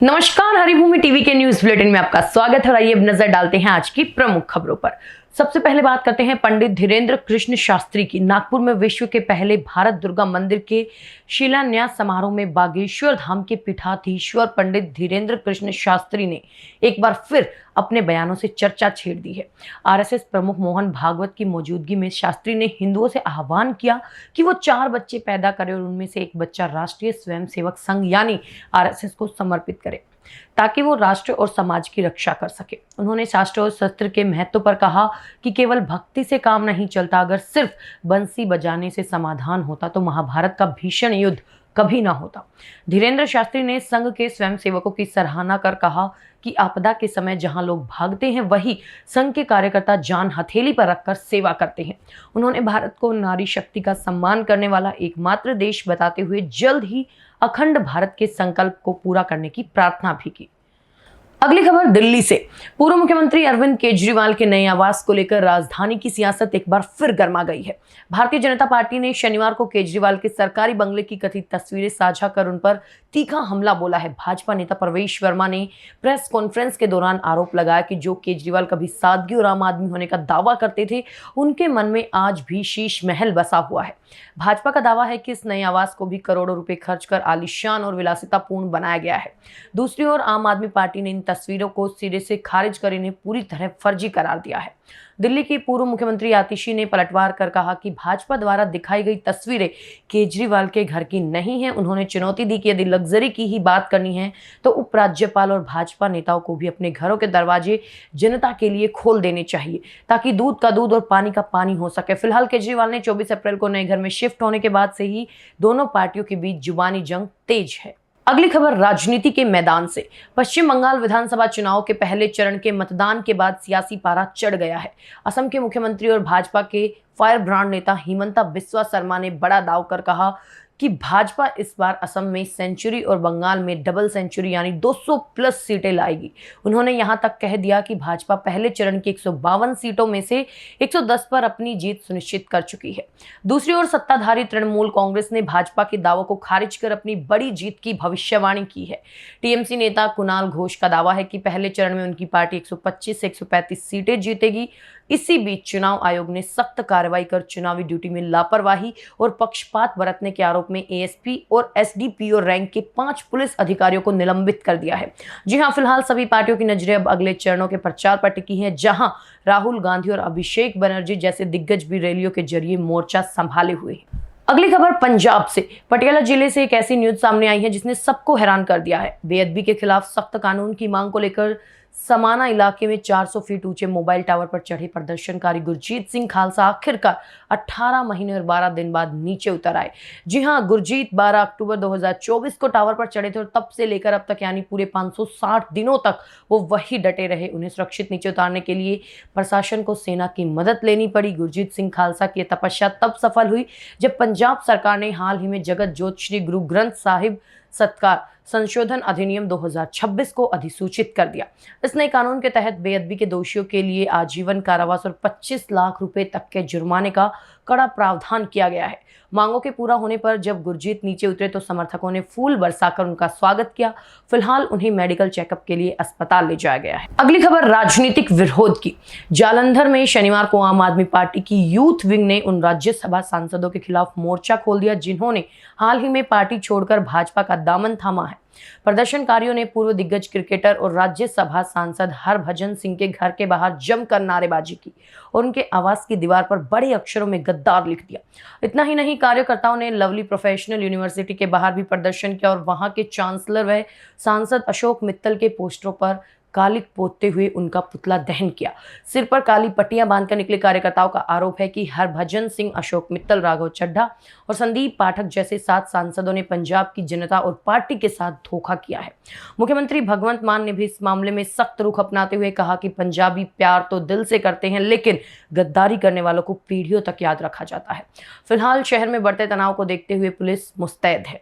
नमस्कार, हरिभूमि टीवी के news bulletin में आपका स्वागत है। आइए अब नजर डालते हैं आज की प्रमुख खबरों पर। सबसे पहले बात करते हैं पंडित धीरेन्द्र कृष्ण शास्त्री की। नागपुर में विश्व के पहले भारत दुर्गा मंदिर के शिलान्यास समारोह में बागेश्वर धाम के पीठाधीश्वर पंडित धीरेन्द्र कृष्ण शास्त्री ने एक बार फिर अपने बयानों से चर्चा छेड़ दी है। आरएसएस प्रमुख मोहन भागवत की मौजूदगी में शास्त्री ने हिंदुओं से आह्वान किया कि वो 4 बच्चे पैदा करें और उनमें से एक बच्चा राष्ट्रीय स्वयंसेवक संघ यानी आरएसएस को समर्पित करे ताकि वो राष्ट्र और समाज की रक्षा कर सके। उन्होंने शास्त्र और शस्त्र के महत्व पर कहा कि केवल भक्ति से काम नहीं चलता। अगर सिर्फ बंसी बजाने से समाधान होता तो महाभारत का भीषण युद्ध कभी ना होता। धीरेन्द्र शास्त्री ने संघ के स्वयंसेवकों की सराहना कर कहा कि आपदा के समय जहां लोग भागते हैं वही संघ के कार्यकर्ता जान हथेली पर रखकर सेवा करते हैं। उन्होंने भारत को नारी शक्ति का सम्मान करने वाला एकमात्र देश बताते हुए जल्द ही अखंड भारत के संकल्प को पूरा करने की प्रार्थना भी की। अगली खबर दिल्ली से। पूर्व मुख्यमंत्री अरविंद केजरीवाल के नए आवास को लेकर राजधानी की सियासत एक बार फिर गर्मा गई है। भारतीय जनता पार्टी ने शनिवार को केजरीवाल के सरकारी बंगले की कथित तस्वीरें साझा कर उन पर तीखा हमला बोला है। भाजपा नेता प्रवेश वर्मा ने प्रेस कॉन्फ्रेंस के दौरान आरोप लगाया कि जो केजरीवाल कभी सादगी और आम आदमी होने का दावा करते थे, उनके मन में आज भी शीश महल बसा हुआ है। भाजपा का दावा है कि इस नए आवास को भी करोड़ों रुपए खर्च कर आलीशान और विलासितापूर्ण बनाया गया है। दूसरी ओर आम आदमी पार्टी ने इन तस्वीरों को सिरे से खारिज कर इन्हें पूरी तरह फर्जी करार दिया है। दिल्ली की पूर्व मुख्यमंत्री आतिशी ने पलटवार कर कहा कि भाजपा द्वारा दिखाई गई तस्वीरें केजरीवाल के घर की नहीं है। उन्होंने चुनौती दी कि यदि लग्जरी की ही बात करनी है तो उपराज्यपाल और भाजपा नेताओं को भी अपने घरों के दरवाजे जनता के लिए खोल देने चाहिए ताकि दूध का दूध और पानी का पानी हो सके। फिलहाल केजरीवाल ने 24 अप्रैल को नए घर में शिफ्ट होने के बाद से ही दोनों पार्टियों के बीच जुबानी जंग तेज है। अगली खबर राजनीति के मैदान से। पश्चिम बंगाल विधानसभा चुनाव के पहले चरण के मतदान के बाद सियासी पारा चढ़ गया है। असम के मुख्यमंत्री और भाजपा के फायर ब्रांड नेता हिमंता बिस्वा शर्मा ने बड़ा दाव कर कहा कि भाजपा इस बार असम में सेंचुरी और बंगाल में डबल सेंचुरी यानी 200 प्लस सीटें लाएगी। उन्होंने यहां तक कह दिया कि भाजपा पहले चरण की 152 सीटों में से 110 पर अपनी जीत सुनिश्चित कर चुकी है। दूसरी ओर सत्ताधारी तृणमूल कांग्रेस ने भाजपा के दावों को खारिज कर अपनी बड़ी जीत की भविष्यवाणी की है। टीएमसी नेता कुणाल घोष का दावा है कि पहले चरण में उनकी पार्टी 125 से 135 सीटें जीतेगी। इसी बीच चुनाव आयोग ने सख्त कार्रवाई कर चुनावी ड्यूटी में लापरवाही और पक्षपात बरतने के आरोप में एएसपी और एसडीपीओ रैंक के 5 पुलिस अधिकारियों को निलंबित कर दिया है। जी हां, फिलहाल सभी पार्टियों की नजरें अब अगले चरणों के प्रचार पर टिकी हैं, जहां राहुल गांधी और अभिषेक बनर्जी जैसे दिग्गज भी रैलियों के जरिए मोर्चा संभाले हुए हैं। अगली खबर पंजाब से। पटियाला जिले से एक ऐसी न्यूज सामने आई है जिसने सबको हैरान कर दिया है। बेअदबी के खिलाफ सख्त कानून की मांग को लेकर समाना इलाके में 400 फीट ऊंचे मोबाइल टावर पर चढ़े प्रदर्शनकारी गुरजीत सिंह खालसा आखिरकार 18 महीने और 12 दिन बाद नीचे उतर आए। जी हां, गुरजीत 12 अक्टूबर 2024 को टावर पर चढ़े थे और तब से लेकर अब तक यानी पूरे 560 दिनों तक वो वही डटे रहे। उन्हें सुरक्षित नीचे उतारने के लिए प्रशासन को सेना की मदद लेनी पड़ी। गुरजीत सिंह खालसा की तपस्या तब सफल हुई जब पंजाब सरकार ने हाल ही में जगत जोत श्री गुरु ग्रंथ साहिब सत्कार संशोधन अधिनियम 2026 को अधिसूचित कर दिया। इस नए कानून के तहत बेअदबी के दोषियों के लिए आजीवन कारावास और 25 लाख रुपए तक के जुर्माने का कड़ा प्रावधान किया गया है। मांगों के पूरा होने पर जब गुरजीत नीचे उतरे तो समर्थकों ने फूल बरसाकर उनका स्वागत किया। फिलहाल उन्हें मेडिकल चेकअप के लिए अस्पताल ले जाया गया है। अगली खबर राजनीतिक विरोध की। जालंधर में शनिवार को आम आदमी पार्टी की यूथ विंग ने उन राज्यसभा सांसदों के खिलाफ मोर्चा खोल दिया जिन्होंने हाल ही में पार्टी छोड़कर भाजपा का दामन थामा है। प्रदर्शनकारियों ने पूर्व दिग्गज क्रिकेटर और राज्यसभा सांसद हरभजन सिंह के घर के बाहर जमकर नारेबाजी की और उनके आवास की दीवार पर बड़े अक्षरों में गद्दार लिख दिया। इतना ही नहीं, कार्यकर्ताओं ने लवली प्रोफेशनल यूनिवर्सिटी के बाहर भी प्रदर्शन किया और वहां के चांसलर व सांसद अशोक मित्तल के पोस्टरों पर कालिक पोतते हुए उनका पुतला दहन किया। सिर पर काली पट्टियां बांधकर निकले कार्यकर्ताओं का आरोप है कि हरभजन सिंह, अशोक मित्तल, राघव चड्ढा और संदीप पाठक जैसे 7 सांसदों ने पंजाब की जनता और पार्टी के साथ धोखा किया है। मुख्यमंत्री भगवंत मान ने भी इस मामले में सख्त रुख अपनाते हुए कहा कि पंजाबी प्यार तो दिल से करते हैं लेकिन गद्दारी करने वालों को पीढ़ियों तक याद रखा जाता है। फिलहाल शहर में बढ़ते तनाव को देखते हुए पुलिस मुस्तैद है।